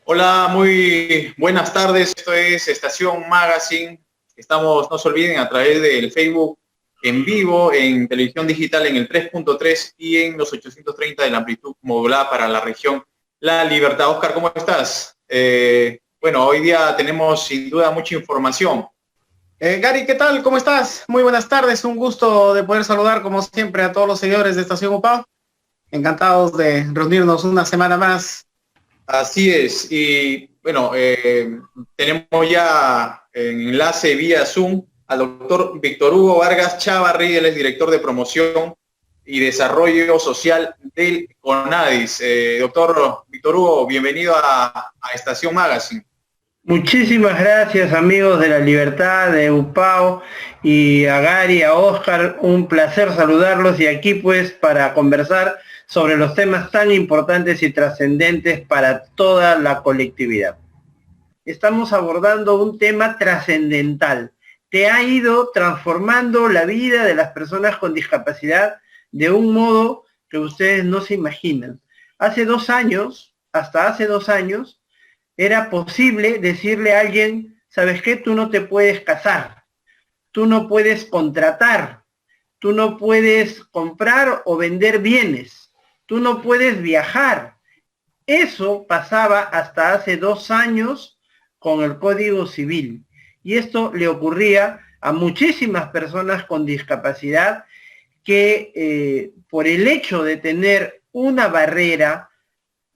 Hola, muy buenas tardes. Esto es Estación Magazine. Estamos, no se olviden, a través del Facebook en vivo, en televisión digital en el 3.3 y en los 830 de la amplitud modulada para la región La Libertad. Oscar, ¿cómo estás? Bueno, hoy día tenemos sin duda mucha información. Gary, ¿qué tal? ¿Cómo estás? Muy buenas tardes. Un gusto de poder saludar, como siempre, a todos los seguidores de Estación UPAO. Encantados de reunirnos una semana más. Así es. Y bueno, tenemos ya en enlace vía Zoom al doctor Víctor Hugo Vargas Chavarri. Él es director de promoción y desarrollo social del CONADIS. Doctor Víctor Hugo, bienvenido a Estación Magazine. Muchísimas gracias, amigos de La Libertad, de UPAO, y a Gary, a Oscar, un placer saludarlos y aquí pues para conversar sobre los temas tan importantes y trascendentes para toda la colectividad. Estamos abordando un tema trascendental que ha ido transformando la vida de las personas con discapacidad de un modo que ustedes no se imaginan. Hasta hace 2 años, era posible decirle a alguien, ¿sabes qué? Tú no te puedes casar, tú no puedes contratar, tú no puedes comprar o vender bienes, tú no puedes viajar. Eso pasaba hasta hace 2 años con el Código Civil. Y esto le ocurría a muchísimas personas con discapacidad que por el hecho de tener una barrera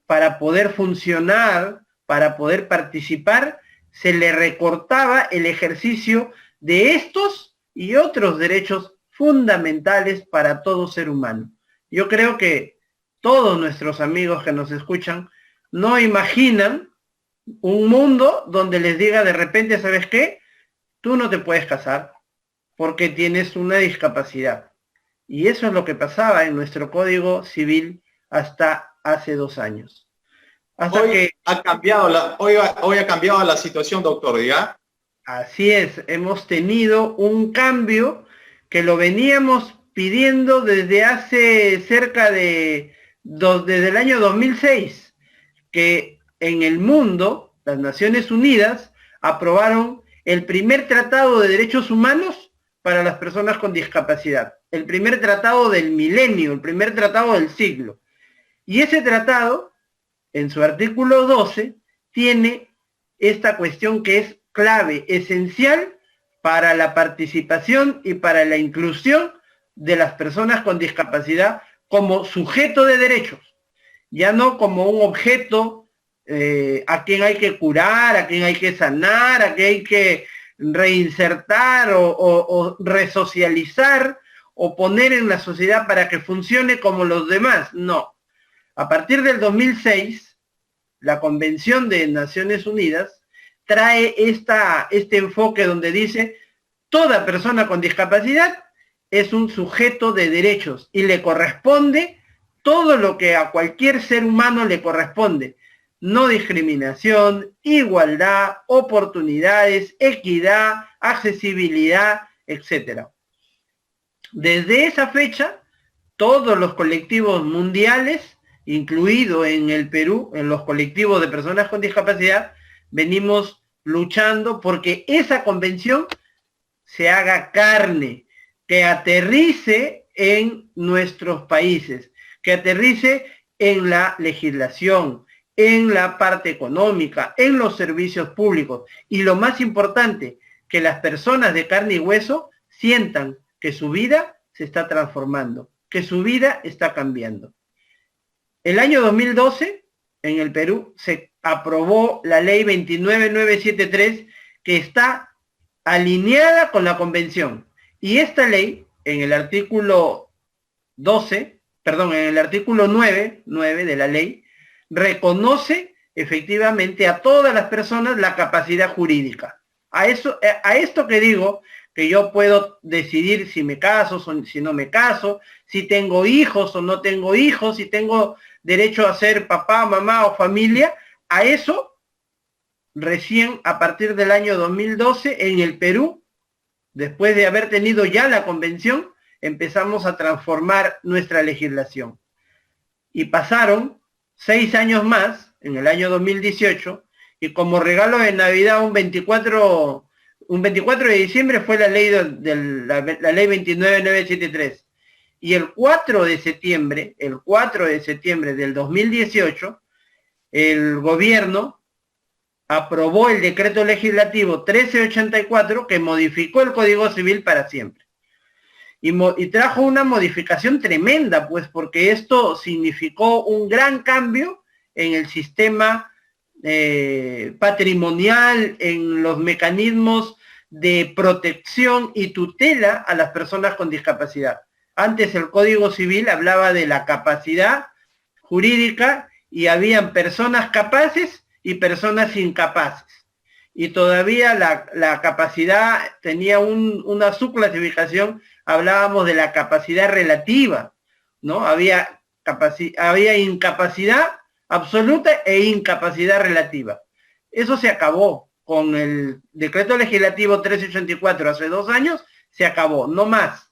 para poder funcionar, para poder participar, se le recortaba el ejercicio de estos y otros derechos fundamentales para todo ser humano. Yo creo que todos nuestros amigos que nos escuchan no imaginan un mundo donde les diga de repente, ¿sabes qué? Tú no te puedes casar porque tienes una discapacidad. Y eso es lo que pasaba en nuestro Código Civil hasta hace 2 años. Hoy ha cambiado la situación, doctor, ¿ya? Así es, hemos tenido un cambio que lo veníamos pidiendo desde hace desde el año 2006, que en el mundo, las Naciones Unidas aprobaron el primer tratado de derechos humanos para las personas con discapacidad, el primer tratado del milenio, el primer tratado del siglo. Y ese tratado, en su artículo 12, tiene esta cuestión que es clave, esencial para la participación y para la inclusión de las personas con discapacidad como sujeto de derechos, ya no como un objeto a quien hay que curar, a quien hay que sanar, a quien hay que reinsertar o resocializar o poner en la sociedad para que funcione como los demás. No. A partir del 2006, la Convención de Naciones Unidas trae este enfoque donde dice toda persona con discapacidad es un sujeto de derechos y le corresponde todo lo que a cualquier ser humano le corresponde. No discriminación, igualdad, oportunidades, equidad, accesibilidad, etc. Desde esa fecha, todos los colectivos mundiales, incluido en el Perú, en los colectivos de personas con discapacidad, venimos luchando porque esa convención se haga carne, que aterrice en nuestros países, que aterrice en la legislación, en la parte económica, en los servicios públicos. Y lo más importante, que las personas de carne y hueso sientan que su vida se está transformando, que su vida está cambiando. El año 2012, en el Perú, se aprobó la ley 29973, que está alineada con la convención. Y esta ley, en el artículo 9 de la ley, reconoce efectivamente a todas las personas la capacidad jurídica. A esto que digo, que yo puedo decidir si me caso, si no me caso, si tengo hijos o no tengo hijos, si tengo derecho a ser papá, mamá o familia, a eso recién a partir del año 2012 en el Perú, después de haber tenido ya la convención, empezamos a transformar nuestra legislación. Y pasaron 6 años más en el año 2018, y como regalo de Navidad un 24 de diciembre fue la ley la ley 29973. Y el 4 de septiembre del 2018, el gobierno aprobó el decreto legislativo 1384 que modificó el Código Civil para siempre. Y trajo una modificación tremenda, pues, porque esto significó un gran cambio en el sistema patrimonial, en los mecanismos de protección y tutela a las personas con discapacidad. Antes el Código Civil hablaba de la capacidad jurídica y habían personas capaces y personas incapaces. Y todavía la capacidad tenía una subclasificación, hablábamos de la capacidad relativa, ¿no? Había incapacidad absoluta e incapacidad relativa. Eso se acabó con el decreto legislativo 1384 hace 2 años, se acabó, no más.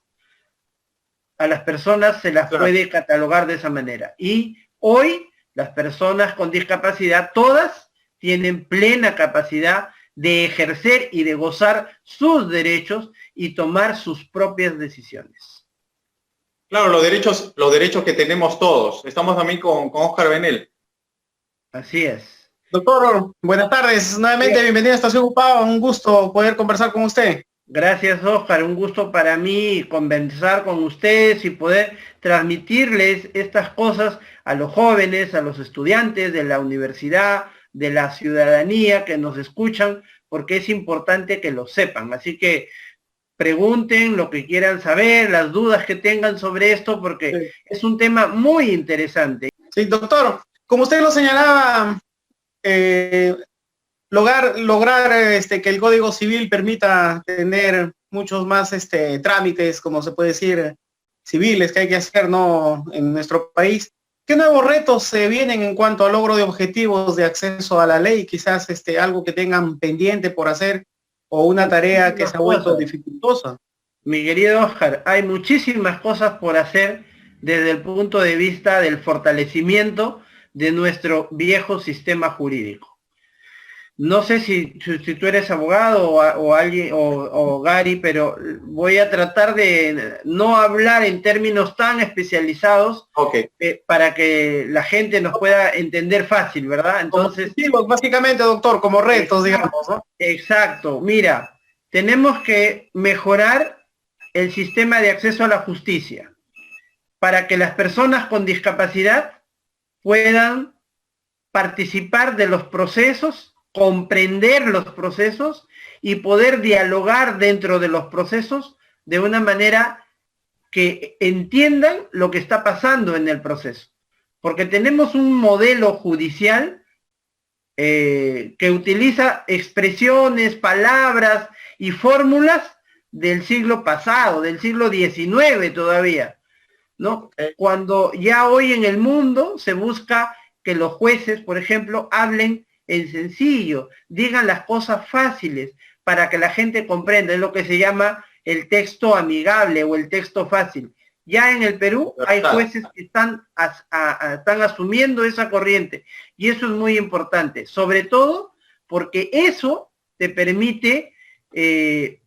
A las personas se las puede catalogar de esa manera. Y hoy las personas con discapacidad, todas tienen plena capacidad de ejercer y de gozar sus derechos y tomar sus propias decisiones. Claro, los derechos que tenemos todos. Estamos también con Oscar Benel. Así es. Doctor, buenas tardes. Nuevamente, bienvenido a Estación UPA. Un gusto poder conversar con usted. Gracias, Oscar. Un gusto para mí conversar con ustedes y poder transmitirles estas cosas a los jóvenes, a los estudiantes de la universidad, de la ciudadanía que nos escuchan, porque es importante que lo sepan. Así que pregunten lo que quieran saber, las dudas que tengan sobre esto, porque es un tema muy interesante. Sí, doctor, como usted lo señalaba, lograr que el Código Civil permita tener muchos más trámites, como se puede decir, civiles que hay que hacer, ¿no?, en nuestro país. ¿Qué nuevos retos se vienen en cuanto al logro de objetivos de acceso a la ley? Quizás algo que tengan pendiente por hacer o una tarea que se ha vuelto dificultosa. Mi querido Oscar, hay muchísimas cosas por hacer desde el punto de vista del fortalecimiento de nuestro viejo sistema jurídico. No sé si tú eres abogado o alguien o Gary, pero voy a tratar de no hablar en términos tan especializados para que la gente nos pueda entender fácil, ¿verdad? Entonces, básicamente, doctor, como retos, digamos, ¿no? Exacto. Mira, tenemos que mejorar el sistema de acceso a la justicia para que las personas con discapacidad puedan participar de los procesos, comprender los procesos y poder dialogar dentro de los procesos de una manera que entiendan lo que está pasando en el proceso. Porque tenemos un modelo judicial que utiliza expresiones, palabras y fórmulas del siglo pasado, del siglo XIX todavía, ¿no? Cuando ya hoy en el mundo se busca que los jueces, por ejemplo, hablen en sencillo, digan las cosas fáciles para que la gente comprenda. Es lo que se llama el texto amigable o el texto fácil. Ya en el Perú hay jueces que están asumiendo esa corriente y eso es muy importante, sobre todo porque eso te permite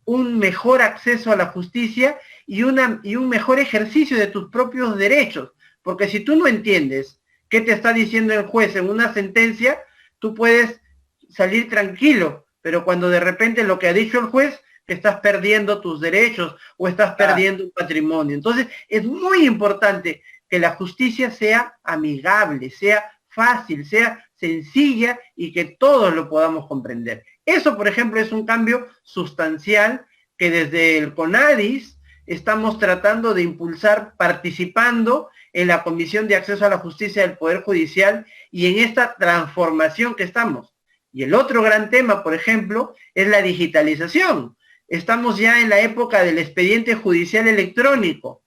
un mejor acceso a la justicia y un mejor ejercicio de tus propios derechos, porque si tú no entiendes qué te está diciendo el juez en una sentencia, tú puedes salir tranquilo, pero cuando de repente lo que ha dicho el juez, estás perdiendo tus derechos o estás perdiendo un patrimonio. Entonces, es muy importante que la justicia sea amigable, sea fácil, sea sencilla y que todos lo podamos comprender. Eso, por ejemplo, es un cambio sustancial que desde el CONADIS estamos tratando de impulsar, participando en la Comisión de Acceso a la Justicia del Poder Judicial y en esta transformación que estamos. Y el otro gran tema, por ejemplo, es la digitalización. Estamos ya en la época del expediente judicial electrónico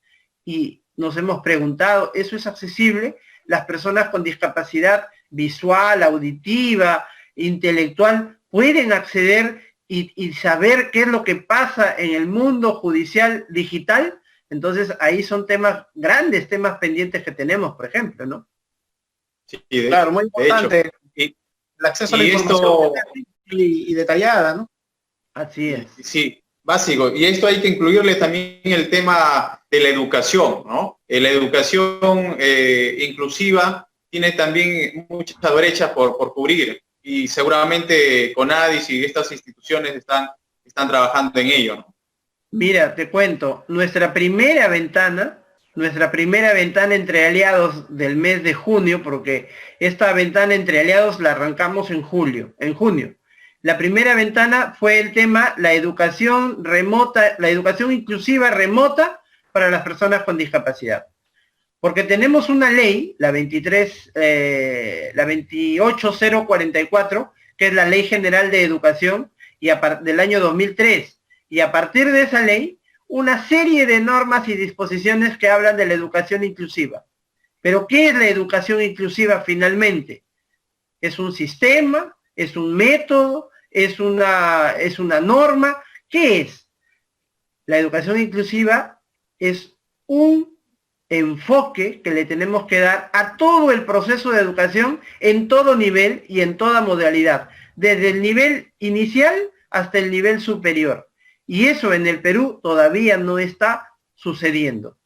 y nos hemos preguntado, ¿eso es accesible? Las personas con discapacidad visual, auditiva, intelectual, pueden acceder y saber qué es lo que pasa en el mundo judicial digital. Entonces ahí son temas grandes, temas pendientes que tenemos, por ejemplo, ¿no? Sí, claro, muy importante. el acceso a la Y información esto, y detallada, ¿no? Así es. sí, básico. Y esto hay que incluirle también el tema de la educación, ¿no? La educación inclusiva tiene también muchas brechas por cubrir y seguramente CONADIS y estas instituciones están trabajando en ello, ¿no? Mira, te cuento, nuestra primera ventana entre aliados del mes de junio, porque esta ventana entre aliados la arrancamos en junio. La primera ventana fue el tema, la educación remota, la educación inclusiva remota para las personas con discapacidad. Porque tenemos una ley, la 28044, que es la Ley General de Educación del año 2003. Y a partir de esa ley, una serie de normas y disposiciones que hablan de la educación inclusiva. Pero ¿qué es la educación inclusiva finalmente? ¿Es un sistema? ¿Es un método? ¿Es una norma? ¿Qué es? La educación inclusiva es un enfoque que le tenemos que dar a todo el proceso de educación en todo nivel y en toda modalidad, desde el nivel inicial hasta el nivel superior. Y eso en el Perú todavía no está sucediendo.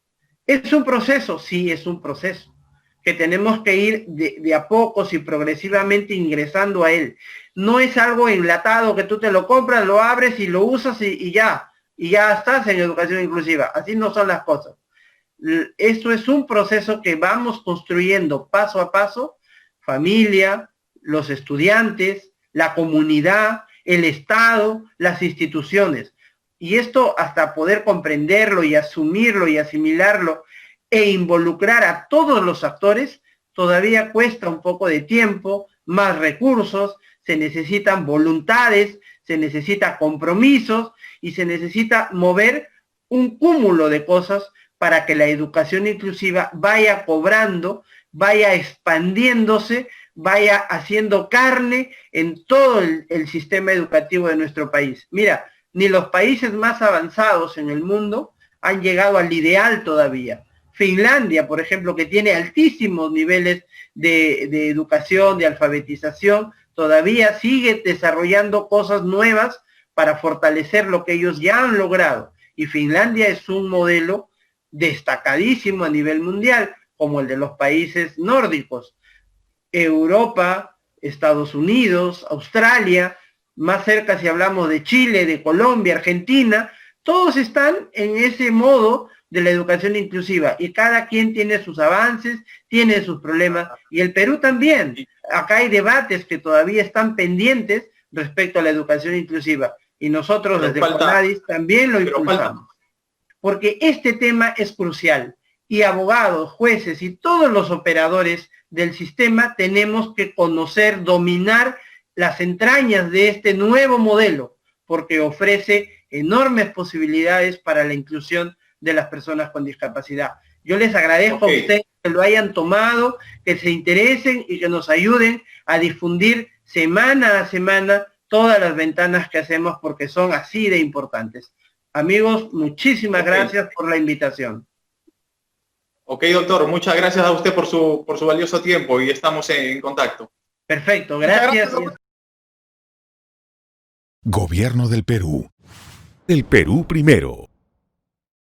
¿Es un proceso? Sí, es un proceso, que tenemos que ir de a pocos y progresivamente ingresando a él. No es algo enlatado que tú te lo compras, lo abres y lo usas y ya estás en educación inclusiva. Así no son las cosas. Esto es un proceso que vamos construyendo paso a paso, familia, los estudiantes, la comunidad, el Estado, las instituciones. Y esto hasta poder comprenderlo y asumirlo y asimilarlo e involucrar a todos los actores, todavía cuesta un poco de tiempo, más recursos, se necesitan voluntades, se necesita compromisos y se necesita mover un cúmulo de cosas para que la educación inclusiva vaya cobrando, vaya expandiéndose, vaya haciendo carne en todo el sistema educativo de nuestro país. Mira, ni los países más avanzados en el mundo han llegado al ideal todavía. Finlandia, por ejemplo, que tiene altísimos niveles de educación, de alfabetización, todavía sigue desarrollando cosas nuevas para fortalecer lo que ellos ya han logrado. Y Finlandia es un modelo destacadísimo a nivel mundial, como el de los países nórdicos. Europa, Estados Unidos, Australia, más cerca si hablamos de Chile, de Colombia, Argentina, todos están en ese modo de la educación inclusiva y cada quien tiene sus avances, tiene sus problemas y el Perú también. Acá hay debates que todavía están pendientes respecto a la educación inclusiva y nosotros desde CONADIS también lo impulsamos. Porque este tema es crucial y abogados, jueces y todos los operadores del sistema tenemos que conocer, dominar las entrañas de este nuevo modelo, porque ofrece enormes posibilidades para la inclusión de las personas con discapacidad. Yo les agradezco a ustedes que lo hayan tomado, que se interesen y que nos ayuden a difundir semana a semana todas las ventanas que hacemos porque son así de importantes. Amigos, muchísimas gracias por la invitación. Ok, doctor, muchas gracias a usted por su valioso tiempo y estamos en contacto. Perfecto, gracias. Gobierno del Perú. El Perú primero.